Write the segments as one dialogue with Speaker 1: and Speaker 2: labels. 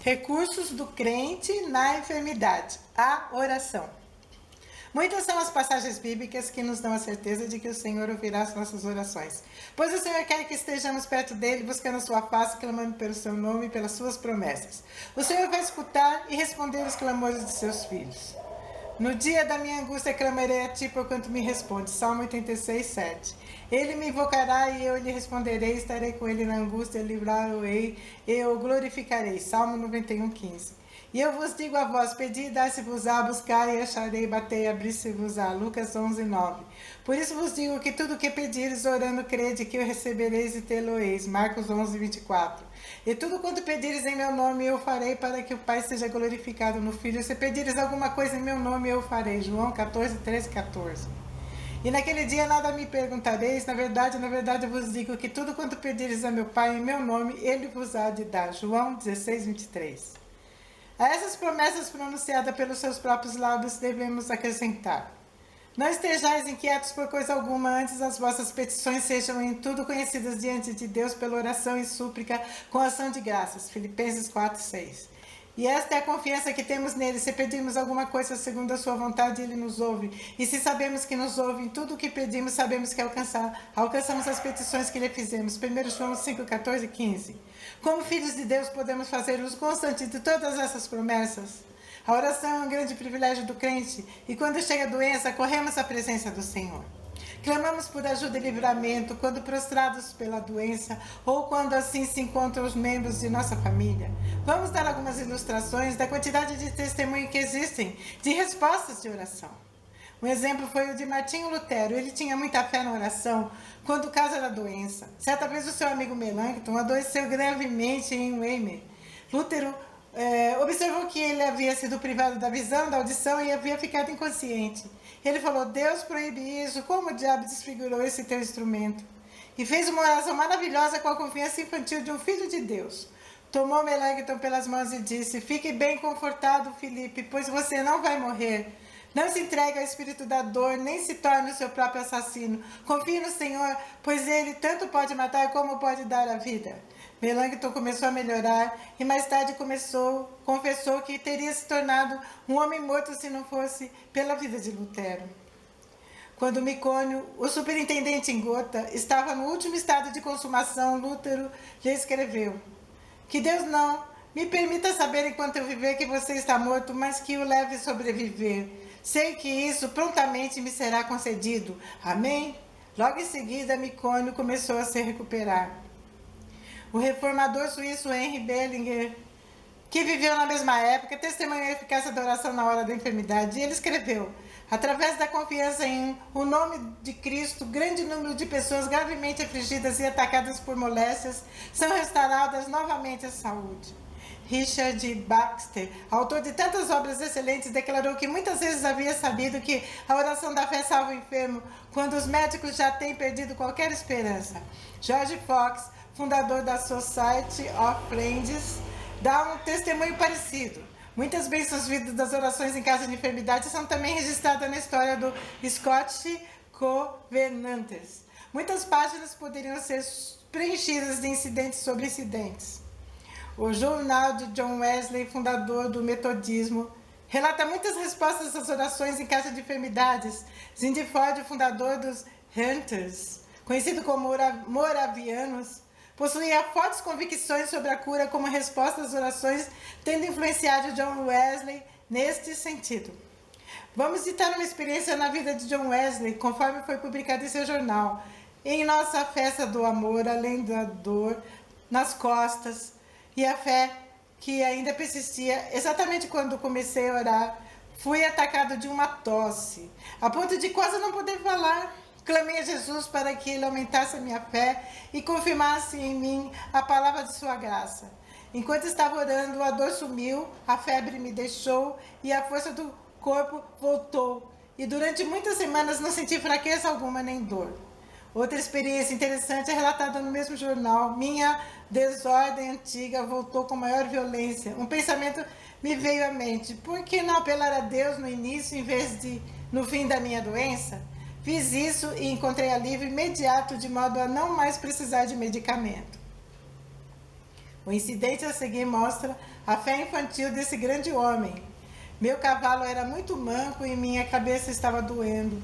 Speaker 1: Recursos do crente na enfermidade. A oração. Muitas são as passagens bíblicas que nos dão a certeza de que o Senhor ouvirá as nossas orações. Pois o Senhor quer que estejamos perto dele, buscando a sua face, clamando pelo seu nome e pelas suas promessas. O Senhor vai escutar e responder os clamores de seus filhos. No dia da minha angústia clamarei a ti, porquanto me responde. Salmo 86, 7. Ele me invocará e eu lhe responderei, estarei com ele na angústia, livrá-lo-ei e eu glorificarei. Salmo 91, 15. E eu vos digo a vós, pedi e dá-se-vos-á, buscai e acharei, batei e abri-se-vos-á. Lucas 11, 9. Por isso vos digo que tudo o que pedires, orando, crede que o recebereis e tê-lo-eis. Marcos 11, 24. E tudo quanto pedires em meu nome, eu farei para que o Pai seja glorificado no Filho. Se pedires alguma coisa em meu nome, eu farei. João 14, 13, 14. E naquele dia nada me perguntareis, na verdade eu vos digo que tudo quanto pedires a meu Pai em meu nome, ele vos há de dar. João 16, 23. A essas promessas pronunciadas pelos seus próprios lábios devemos acrescentar: não estejais inquietos por coisa alguma, antes as vossas petições sejam em tudo conhecidas diante de Deus pela oração e súplica com ação de graças. Filipenses 4, 6. E esta é a confiança que temos nele. Se pedirmos alguma coisa segundo a sua vontade, ele nos ouve. E se sabemos que nos ouve em tudo o que pedimos, sabemos que alcançamos as petições que lhe fizemos. 1 João 5, 14 e 15. Como filhos de Deus, podemos fazer uso constante de todas essas promessas. A oração é um grande privilégio do crente. E quando chega a doença, corremos à presença do Senhor. Clamamos por ajuda e livramento quando prostrados pela doença ou quando assim se encontram os membros de nossa família. Vamos dar algumas ilustrações da quantidade de testemunhos que existem de respostas de oração. Um exemplo foi o de Martinho Lutero. Ele tinha muita fé na oração quando o caso era doença. Certa vez o seu amigo Melanchthon adoeceu gravemente em Weimar. Lutero observou que ele havia sido privado da visão, da audição e havia ficado inconsciente. Ele falou: Deus proíbe isso, como o diabo desfigurou esse teu instrumento? E fez uma oração maravilhosa com a confiança infantil de um filho de Deus. Tomou Melanchthon pelas mãos e disse: fique bem confortado, Filipe, pois você não vai morrer. Não se entregue ao espírito da dor, nem se torne o seu próprio assassino. Confie no Senhor, pois ele tanto pode matar como pode dar a vida. Melanchthon começou a melhorar e mais tarde confessou que teria se tornado um homem morto se não fosse pela vida de Lutero. Quando Micônio, o superintendente em Gotha, estava no último estado de consumação, Lutero lhe escreveu: que Deus não me permita saber enquanto eu viver que você está morto, mas que o leve a sobreviver. Sei que isso prontamente me será concedido. Amém? Logo em seguida, Micônio começou a se recuperar. O reformador suíço Henry Bellinger, que viveu na mesma época, testemunhou a eficácia da oração na hora da enfermidade. E ele escreveu: através da confiança em o nome de Cristo, grande número de pessoas gravemente afligidas e atacadas por moléstias são restauradas novamente à saúde. Richard Baxter, autor de tantas obras excelentes, declarou que muitas vezes havia sabido que a oração da fé salva o enfermo, quando os médicos já têm perdido qualquer esperança. George Fox, fundador da Society of Friends, dá um testemunho parecido. Muitas bênçãos vindas das orações em caso de enfermidade são também registradas na história do Scottish Covenanters. Muitas páginas poderiam ser preenchidas de incidentes sobre incidentes. O jornal de John Wesley, fundador do metodismo, relata muitas respostas às orações em caso de enfermidades. Cindy Ford, fundador dos Hunters, conhecido como Moravianos, possuía fortes convicções sobre a cura como resposta às orações, tendo influenciado John Wesley neste sentido. Vamos citar uma experiência na vida de John Wesley, conforme foi publicado em seu jornal. Em nossa festa do amor, além da dor nas costas e a fé que ainda persistia, exatamente quando comecei a orar, fui atacado de uma tosse, a ponto de quase não poder falar. Clamei a Jesus para que ele aumentasse a minha fé e confirmasse em mim a palavra de sua graça. Enquanto estava orando, a dor sumiu, a febre me deixou e a força do corpo voltou. E durante muitas semanas não senti fraqueza alguma nem dor. Outra experiência interessante é relatada no mesmo jornal. Minha desordem antiga voltou com maior violência. Um pensamento me veio à mente: por que não apelar a Deus no início em vez de no fim da minha doença? Fiz isso e encontrei alívio imediato, de modo a não mais precisar de medicamento. O incidente a seguir mostra a fé infantil desse grande homem. Meu cavalo era muito manco e minha cabeça estava doendo.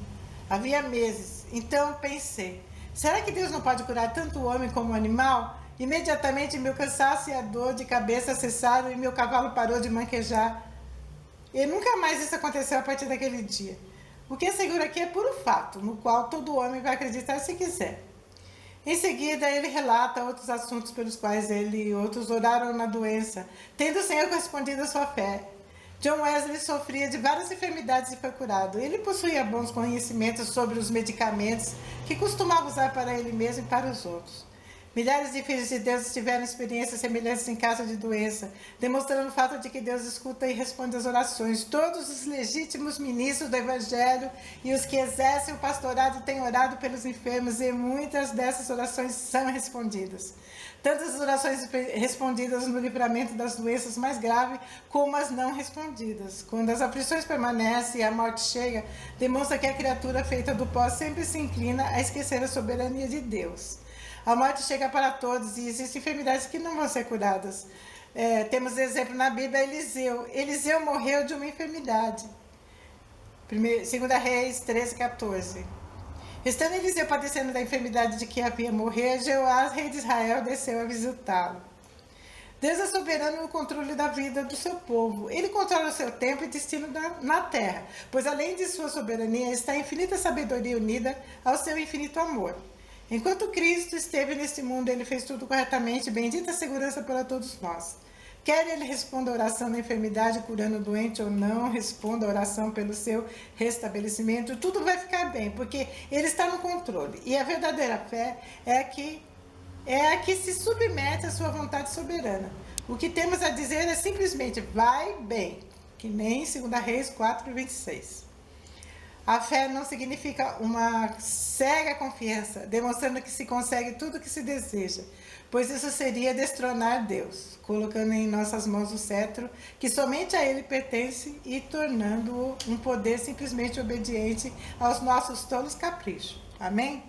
Speaker 1: Havia meses. Então pensei, será que Deus não pode curar tanto o homem como o animal? Imediatamente meu cansaço e a dor de cabeça cessaram e meu cavalo parou de manquejar. E nunca mais isso aconteceu a partir daquele dia. O que é seguro aqui é puro fato, no qual todo homem vai acreditar se quiser. Em seguida, ele relata outros assuntos pelos quais ele e outros oraram na doença, tendo o Senhor correspondido à sua fé. John Wesley sofria de várias enfermidades e foi curado. Ele possuía bons conhecimentos sobre os medicamentos que costumava usar para ele mesmo e para os outros. Milhares de filhos de Deus tiveram experiências semelhantes em caso de doença, demonstrando o fato de que Deus escuta e responde às orações. Todos os legítimos ministros do Evangelho e os que exercem o pastorado têm orado pelos enfermos e muitas dessas orações são respondidas. Tanto as orações respondidas no livramento das doenças mais graves, como as não respondidas. Quando as aflições permanecem e a morte chega, demonstra que a criatura feita do pó sempre se inclina a esquecer a soberania de Deus. A morte chega para todos e existem enfermidades que não vão ser curadas. Temos exemplo na Bíblia, Eliseu. Eliseu morreu de uma enfermidade. 2 Reis 13:14. Estando Eliseu padecendo da enfermidade de que havia morrer, Jeoás, rei de Israel, desceu a visitá-lo. Deus é soberano no controle da vida do seu povo. Ele controla o seu tempo e destino na terra, pois além de sua soberania está a infinita sabedoria unida ao seu infinito amor. Enquanto Cristo esteve neste mundo, ele fez tudo corretamente, bendita segurança para todos nós. Quer ele responda a oração da enfermidade, curando o doente ou não, responda a oração pelo seu restabelecimento, tudo vai ficar bem, porque ele está no controle. E a verdadeira fé é a que se submete à sua vontade soberana. O que temos a dizer é simplesmente, vai bem, que nem 2 Reis 4:26. A fé não significa uma cega confiança, demonstrando que se consegue tudo o que se deseja, pois isso seria destronar Deus, colocando em nossas mãos o cetro que somente a Ele pertence e tornando-o um poder simplesmente obediente aos nossos tolos caprichos. Amém?